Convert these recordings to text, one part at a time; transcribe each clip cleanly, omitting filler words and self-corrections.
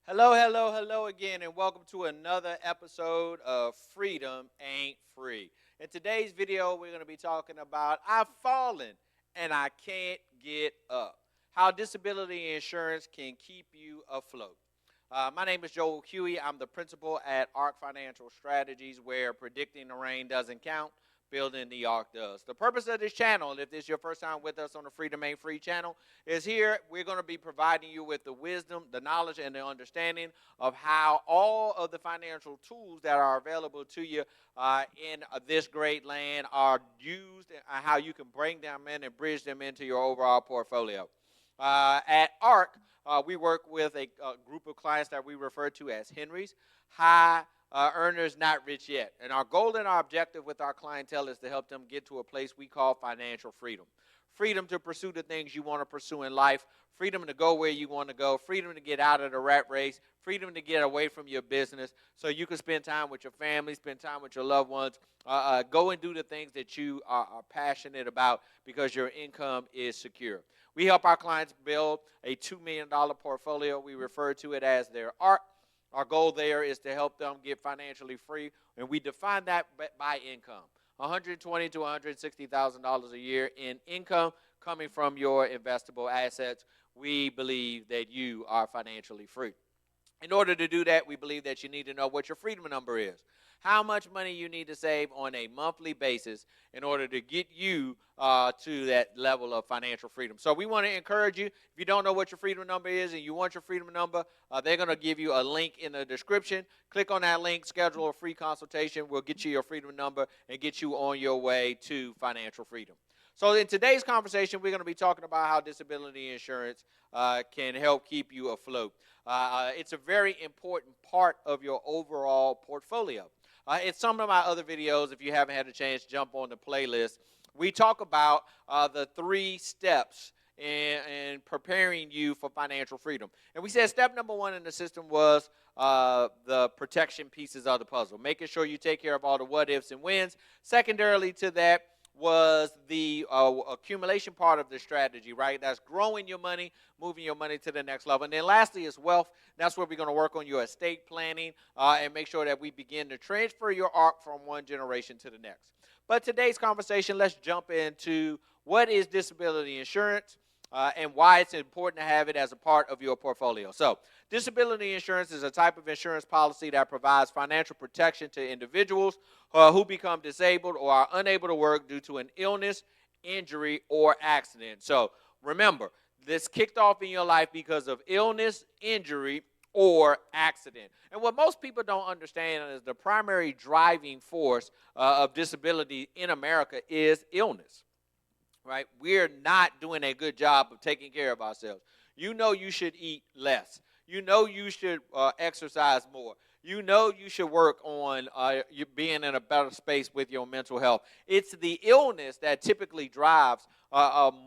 Hello, hello, hello again, and welcome to another episode of Freedom Ain't Free. In today's video, we're going to be talking about I've fallen and I can't get up. How disability insurance can keep you afloat. My name is Joel Huey. I'm the principal at ARC Financial Strategies, where predicting the rain doesn't count, building the arc does. The purpose of this channel, if this is your first time with us on the Freedom Ain't Free channel, is here we're going to be providing you with the wisdom, the knowledge, and the understanding of how all of the financial tools that are available to you in this great land are used, and how you can bring them in and bridge them into your overall portfolio. At ARC, we work with a group of clients that we refer to as Henrys, high earners not rich yet. And our goal and our objective with our clientele is to help them get to a place we call financial freedom. Freedom to pursue the things you want to pursue in life, freedom to go where you want to go, freedom to get out of the rat race, freedom to get away from your business so you can spend time with your family, spend time with your loved ones, go and do the things that you are passionate about because your income is secure. We help our clients build a $2 million portfolio. We refer to it as their ARC. Our goal there is to help them get financially free, and we define that by income. $120,000 to $160,000 a year in income coming from your investable assets. We believe that you are financially free. In order to do that, we believe that you need to know what your freedom number is. How much money you need to save on a monthly basis in order to get you to that level of financial freedom. So we want to encourage you, if you don't know what your freedom number is and you want your freedom number, they're going to give you a link in the description. Click on that link, schedule a free consultation. We'll get you your freedom number and get you on your way to financial freedom. So in today's conversation, we're going to be talking about how disability insurance can help keep you afloat. It's a very important part of your overall portfolio. In some of my other videos, if you haven't had a chance, jump on the playlist. We talk about the 3 steps in preparing you for financial freedom. And we said step number 1 in the system was the protection pieces of the puzzle, making sure you take care of all the what ifs and whens. Secondarily to that was the accumulation part of the strategy, right? That's growing your money, moving your money to the next level. And then lastly is wealth. That's where we're going to work on your estate planning and make sure that we begin to transfer your ARC from one generation to the next. But today's conversation, let's jump into what is disability insurance and why it's important to have it as a part of your portfolio. So disability insurance is a type of insurance policy that provides financial protection to individuals who become disabled or are unable to work due to an illness, injury, or accident. So remember, this kicked off in your life because of illness, injury, or accident. And what most people don't understand is the primary driving force of disability in America is illness. Right? We're not doing a good job of taking care of ourselves. You know you should eat less. You know you should exercise more. You know you should work on you being in a better space with your mental health. It's the illness that typically drives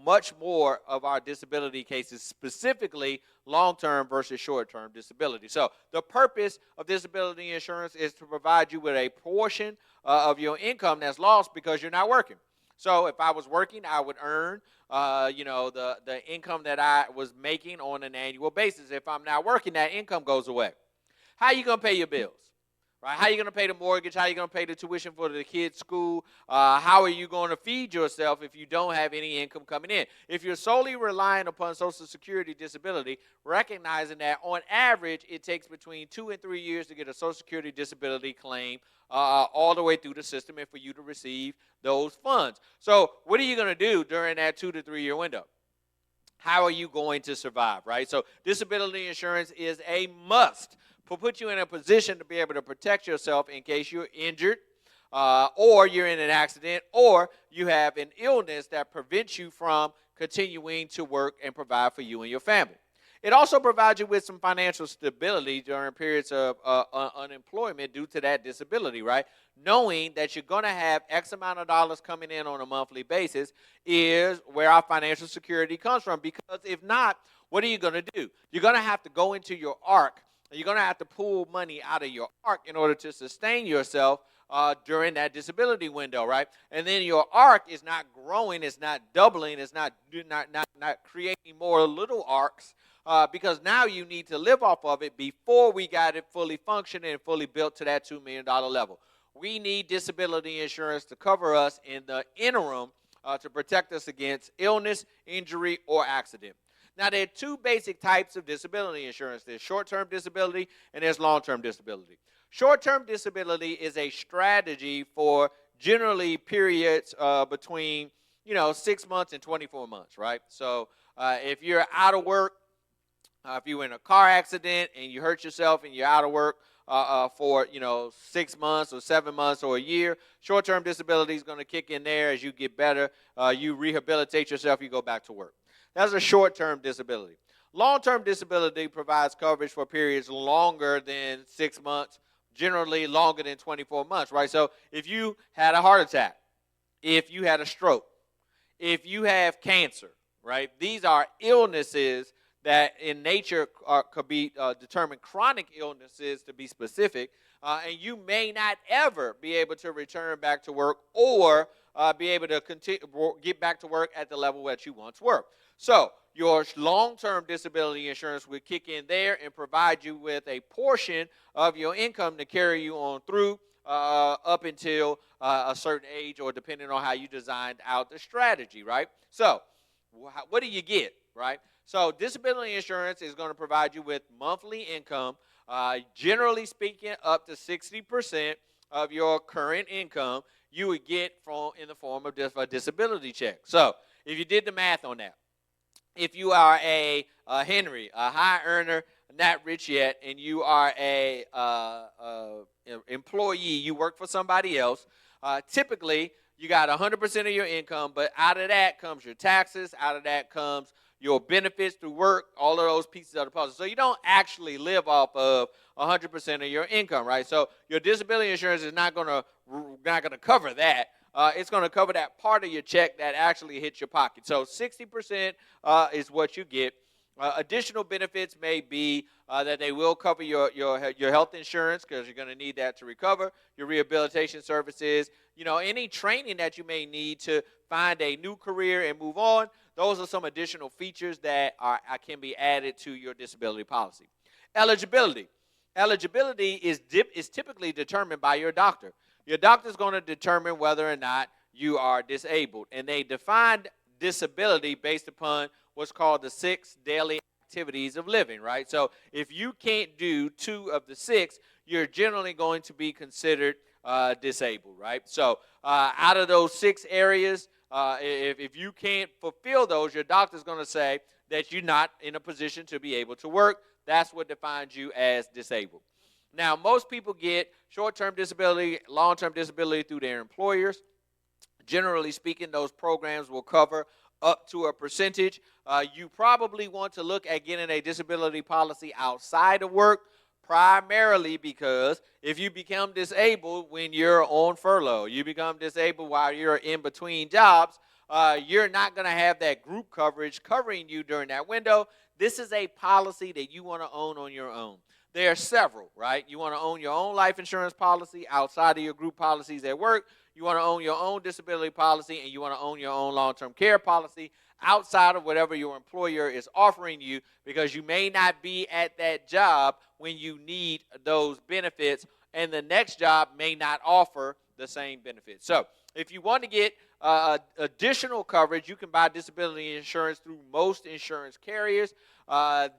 much more of our disability cases, specifically long-term versus short-term disability. So the purpose of disability insurance is to provide you with a portion of your income that's lost because you're not working. So if I was working, I would earn, the income that I was making on an annual basis. If I'm not working, that income goes away. How are you going to pay your bills? Right? How are you going to pay the mortgage? How are you going to pay the tuition for the kids' school? How are you going to feed yourself if you don't have any income coming in? If you're solely relying upon Social Security disability, recognizing that on average it takes between 2 and 3 years to get a Social Security disability claim all the way through the system and for you to receive those funds. So what are you going to do during that 2 to 3 year window? How are you going to survive, right? So disability insurance is a must to put you in a position to be able to protect yourself in case you're injured or you're in an accident or you have an illness that prevents you from continuing to work and provide for you and your family. It also provides you with some financial stability during periods of unemployment due to that disability, right? Knowing that you're going to have X amount of dollars coming in on a monthly basis is where our financial security comes from. Because if not, what are you going to do? You're going to have to go into your ARC. You're going to have to pull money out of your ARC in order to sustain yourself during that disability window, right? And then your ARC is not growing, it's not doubling, it's not creating more little ARCs. because now you need to live off of it before we got it fully functioning and fully built to that $2 million level. We need disability insurance to cover us in the interim to protect us against illness, injury, or accident. Now, there are two basic types of disability insurance. There's short-term disability and there's long-term disability. Short-term disability is a strategy for generally periods between 6 months and 24 months, right? So if you're out of work, if you're in a car accident and you hurt yourself and you're out of work for 6 months or 7 months or a year, short-term disability is going to kick in there as you get better. You rehabilitate yourself, you go back to work. That's a short-term disability. Long-term disability provides coverage for periods longer than 6 months, generally longer than 24 months, right? So if you had a heart attack, if you had a stroke, if you have cancer, right? These are illnesses that in nature could be determined chronic illnesses to be specific, and you may not ever be able to return back to work or be able to get back to work at the level that you once were. So your long-term disability insurance would kick in there and provide you with a portion of your income to carry you on through up until a certain age, or depending on how you designed out the strategy, right? So what do you get, right? So disability insurance is going to provide you with monthly income, generally speaking, up to 60% of your current income you would get in the form of a disability check. So if you did the math on that, if you are a Henry, a high earner, not rich yet, and you are a employee, you work for somebody else, typically you got 100% of your income, but out of that comes your taxes, out of that comes your benefits through work, all of those pieces of the puzzle. So you don't actually live off of 100% of your income, right? So your disability insurance is not going to cover that. It's going to cover that part of your check that actually hits your pocket. So 60% is what you get. Additional benefits may be that they will cover your health insurance, because you're going to need that to recover, your rehabilitation services, any training that you may need to find a new career and move on. Those are some additional features that can be added to your disability policy. Eligibility. Eligibility is typically determined by your doctor. Your doctor is going to determine whether or not you are disabled, and they define disability based upon what's called the 6 daily activities of living, right? So if you can't do 2 of the 6, you're generally going to be considered disabled, right? So out of those 6 areas, if you can't fulfill those, your doctor's going to say that you're not in a position to be able to work. That's what defines you as disabled. Now, most people get short-term disability, long-term disability through their employers. Generally speaking, those programs will cover up to a percentage. You probably want to look at getting a disability policy outside of work, primarily because if you become disabled when you're on furlough, you become disabled while you're in between jobs, you're not going to have that group coverage covering you during that window. This is a policy that you want to own on your own. There are several, right? You want to own your own life insurance policy outside of your group policies at work. You want to own your own disability policy, and you want to own your own long-term care policy outside of whatever your employer is offering you, because you may not be at that job when you need those benefits, and the next job may not offer the same benefits. So if you want to get additional coverage, you can buy disability insurance through most insurance carriers.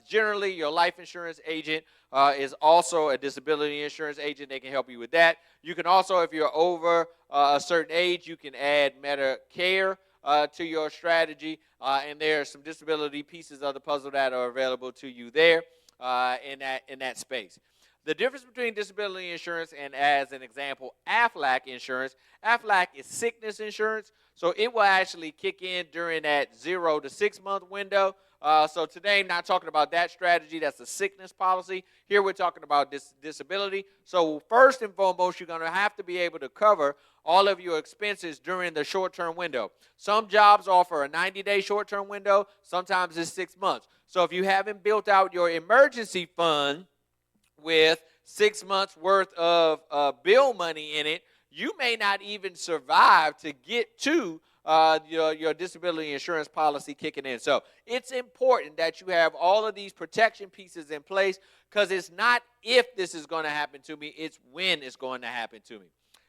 Generally, your life insurance agent is also a disability insurance agent. They can help you with that. You can also, if you're over a certain age, you can add Medicare to your strategy, and there are some disability pieces of the puzzle that are available to you there in that space. The difference between disability insurance and, as an example, Aflac insurance. Aflac is sickness insurance, so it will actually kick in during that 0 to 6 month window. So today I'm not talking about that strategy. That's a sickness policy. Here we're talking about disability. So first and foremost, you're going to have to be able to cover all of your expenses during the short-term window. Some jobs offer a 90-day short-term window. Sometimes it's 6 months. So if you haven't built out your emergency fund with 6 months worth of bill money in it, you may not even survive to get to your disability insurance policy kicking in. So it's important that you have all of these protection pieces in place, because it's not if this is going to happen to me, it's when it's going to happen to me.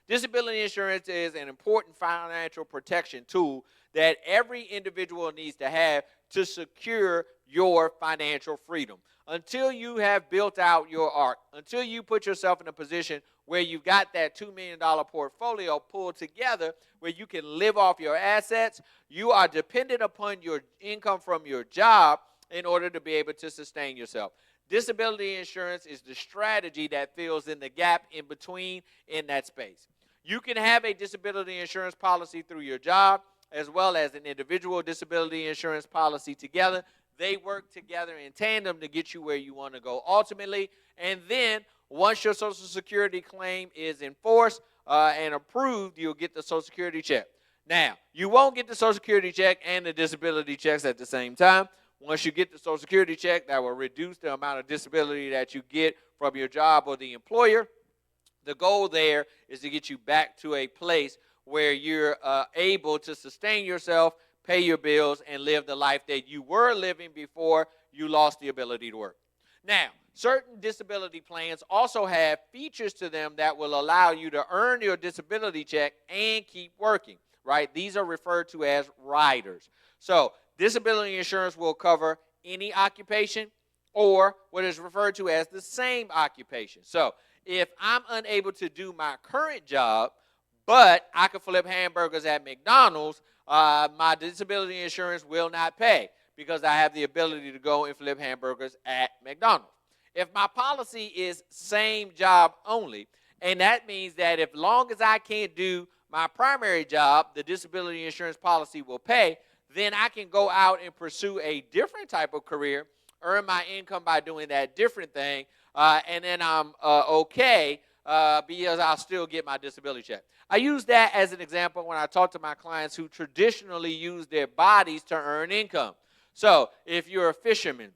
Disability insurance is an important financial protection tool that every individual needs to have to secure your financial freedom. Until you have built out your arc, until you put yourself in a position where you've got that $2 million portfolio pulled together where you can live off your assets, you are dependent upon your income from your job in order to be able to sustain yourself. Disability insurance is the strategy that fills in the gap in between in that space. You can have a disability insurance policy through your job as well as an individual disability insurance policy together. They work together in tandem to get you where you want to go ultimately. And then once your Social Security claim is enforced and approved, you'll get the Social Security check. Now, you won't get the Social Security check and the disability checks at the same time. Once you get the Social Security check, that will reduce the amount of disability that you get from your job or the employer. The goal there is to get you back to a place where you're able to sustain yourself, pay your bills, and live the life that you were living before you lost the ability to work. Now, certain disability plans also have features to them that will allow you to earn your disability check and keep working, right? These are referred to as riders. So, disability insurance will cover any occupation or what is referred to as the same occupation. So, if I'm unable to do my current job, but I can flip hamburgers at McDonald's, my disability insurance will not pay because I have the ability to go and flip hamburgers at McDonald's. If my policy is same job only, and that means that if long as I can't do my primary job, the disability insurance policy will pay, then I can go out and pursue a different type of career, earn my income by doing that different thing, and then I'm okay because I'll still get my disability check. I use that as an example when I talk to my clients who traditionally use their bodies to earn income. So if you're a fisherman,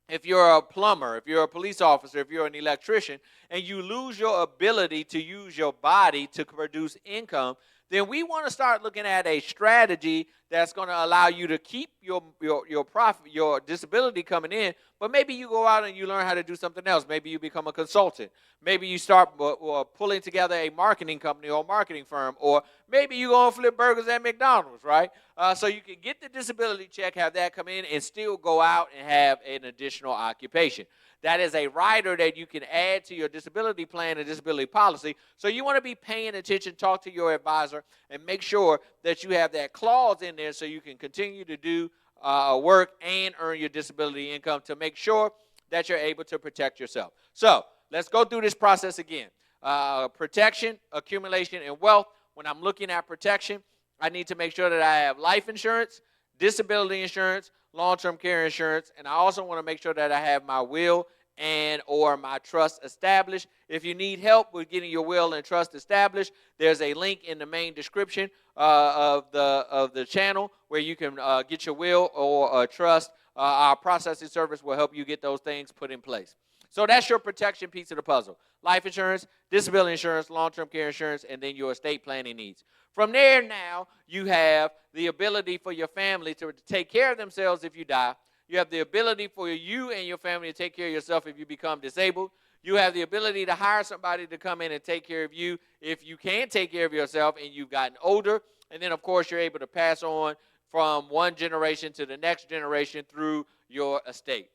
if you're a plumber, if you're a police officer, if you're an electrician, and you lose your ability to use your body to produce income, then we want to start looking at a strategy that's going to allow you to keep your profit, your disability coming in, but maybe you go out and you learn how to do something else. Maybe you become a consultant. Maybe you start pulling together a marketing company or marketing firm, or maybe you go and flip burgers at McDonald's, right? So you can get the disability check, have that come in, and still go out and have an additional occupation. That is a rider that you can add to your disability plan and disability policy. So you want to be paying attention, talk to your advisor, and make sure that you have that clause in there so you can continue to do work and earn your disability income to make sure that you're able to protect yourself. So let's go through this process again. Protection, accumulation, and wealth. When I'm looking at protection, I need to make sure that I have life insurance, disability insurance, long-term care insurance, and I also want to make sure that I have my will and or my trust established. If you need help with getting your will and trust established, there's a link in the main description of the channel where you can get your will or trust. Our processing service will help you get those things put in place. So that's your protection piece of the puzzle. Life insurance, disability insurance, long-term care insurance, and then your estate planning needs. From there now, you have the ability for your family to take care of themselves if you die. You have the ability for you and your family to take care of yourself if you become disabled. You have the ability to hire somebody to come in and take care of you if you can't take care of yourself and you've gotten older. And then, of course, you're able to pass on from one generation to the next generation through your estate.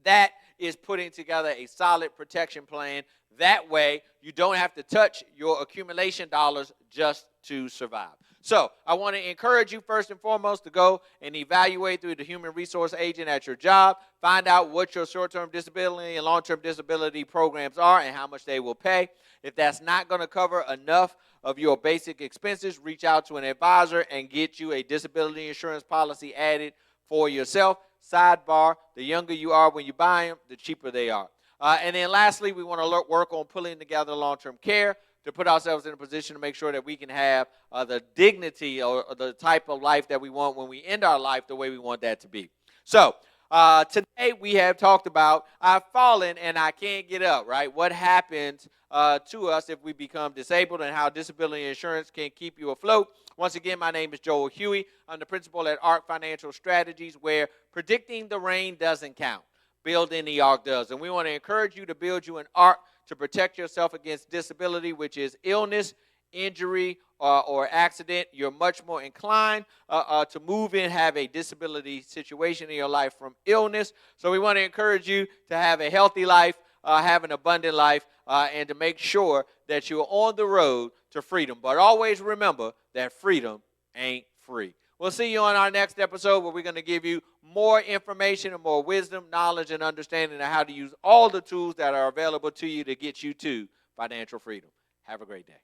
That is putting together a solid protection plan. That way, you don't have to touch your accumulation dollars just to survive. So I want to encourage you first and foremost to go and evaluate through the human resource agent at your job. Find out what your short-term disability and long-term disability programs are and how much they will pay. If that's not going to cover enough of your basic expenses, reach out to an advisor and get you a disability insurance policy added for yourself. Sidebar, the younger you are when you buy them, the cheaper they are. And then lastly, we want to work on pulling together long-term care to put ourselves in a position to make sure that we can have the dignity or the type of life that we want when we end our life the way we want that to be. So Today we have talked about I've fallen and I can't get up, right? What happens to us if we become disabled and how disability insurance can keep you afloat. Once again, my name is Joel Huey. I'm the principal at ARC Financial Strategies, where predicting the rain doesn't count. Building the ark does. And we want to encourage you to build you an ark to protect yourself against disability, which is illness, injury, or accident. You're much more inclined to move in, have a disability situation in your life from illness. So we want to encourage you to have a healthy life, have an abundant life, and to make sure that you're on the road to freedom. But always remember that freedom ain't free. We'll see you on our next episode, where we're going to give you more information and more wisdom, knowledge, and understanding of how to use all the tools that are available to you to get you to financial freedom. Have a great day.